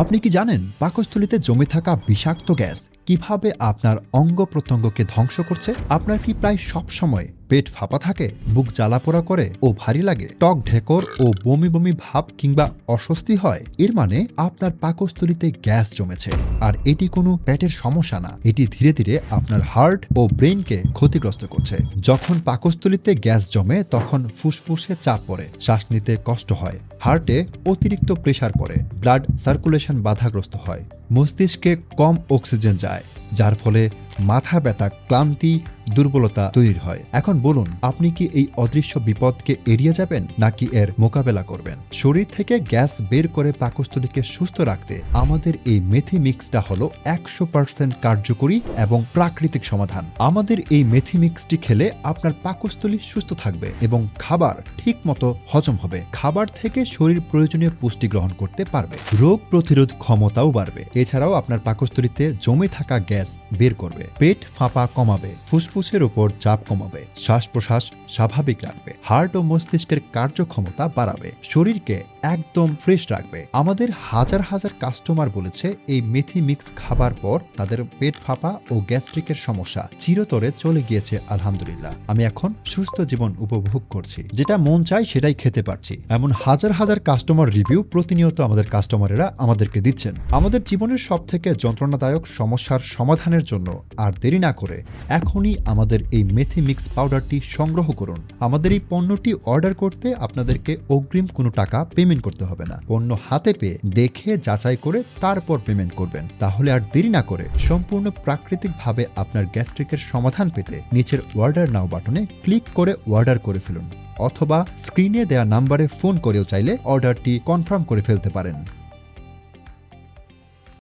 আপনি কি জানেন পাকস্থলীতে জমে থাকা বিষাক্ত গ্যাস কিভাবে আপনার অঙ্গ প্রত্যঙ্গকে ধ্বংস করছে? আপনার কি প্রায় সব সময় পেট ফাঁপা থাকে, বুক জ্বালাপোড়া করে ও ভারী লাগে, টক ঢেকর ও বমি বমি ভাব কিংবা অস্বস্তি হয়? এর মানে আপনার পাকস্থলীতে গ্যাস জমেছে। আর এটি কোনো পেটের সমস্যা না, এটি ধীরে ধীরে আপনার হার্ট ও ব্রেনকে ক্ষতিগ্রস্ত করছে। যখন পাকস্থলীতে গ্যাস জমে তখন ফুসফুসে চাপ পড়ে, শ্বাস নিতে কষ্ট হয়, হার্টে অতিরিক্ত প্রেসার পড়ে, ব্লাড সার্কুলেশন বাধাগ্রস্ত হয়, মস্তিষ্কে কম অক্সিজেন যায়, যার ফলে মাথা ব্যথা, ক্লান্তি, দুর্বলতা তৈরি হয়। এখন বলুন, আপনি কি এই অদৃশ্য বিপদকে এড়িয়ে যাবেন নাকি এর মোকাবেলা করবেন? শরীর থেকে গ্যাস বের করে পাকস্থলীকে সুস্থ রাখতে আমাদের এই মেথি মিক্সটা হলো 100% কার্যকরী এবং প্রাকৃতিক সমাধান। আমাদের এই মেথি মিক্সটি খেলে আপনার পাকস্থলী সুস্থ থাকবে এবং খাবার ঠিক মতো হজম হবে। খাবার থেকে শরীর প্রয়োজনীয় পুষ্টি গ্রহণ করতে পারবে, রোগ প্রতিরোধ ক্ষমতাও বাড়বে। এছাড়াও আপনার পাকস্থলীতে জমে থাকা গ্যাস বের করবে, পেট ফাঁপা কমাবে, ফুসফুসের উপর চাপ কমাবে, শ্বাস প্রশ্বাস স্বাভাবিক রাখবে, হার্ট ও মস্তিষ্কের কার্যক্ষমতা বাড়াবে, শরীরকে একদম ফ্রেশ রাখবে। আমাদের হাজার হাজার কাস্টমার বলেছে এই মেথি মিক্স খাবার পর তাদের পেট ফাঁপা ও গ্যাস্ট্রিকের সমস্যা চিরতরে চলে গিয়েছে। আলহামদুলিল্লাহ, আমি এখন সুস্থ জীবন উপভোগ করছি, যেটা মন চাই সেটাই খেতে পারছি। এমন হাজার হাজার কাস্টমার রিভিউ প্রতিনিয়ত আমাদের কাস্টমারেরা আমাদেরকে দিচ্ছেন। আমাদের জীবনের সবথেকে যন্ত্রণাদায়ক সমস্যার সমাধানের জন্য আর দেরি না করে এখনই আমাদের এই মেথি মিক্স পাউডারটি সংগ্রহ করুন। আমাদের এই পণ্যটি অর্ডার করতে আপনাদেরকে অগ্রিম কোনো টাকা পেমেন্ট করতে হবে না। পণ্য হাতে পেয়ে দেখে যাচাই করে তারপর পেমেন্ট করবেন। তাহলে আর দেরি না করে সম্পূর্ণ প্রাকৃতিকভাবে আপনার গ্যাস্ট্রিকের সমাধান পেতে নিচের অর্ডার নাও বাটনে ক্লিক করে অর্ডার করে ফেলুন, অথবা স্ক্রিনে দেওয়া নাম্বারে ফোন করেও চাইলে অর্ডারটি কনফার্ম করে ফেলতে পারেন।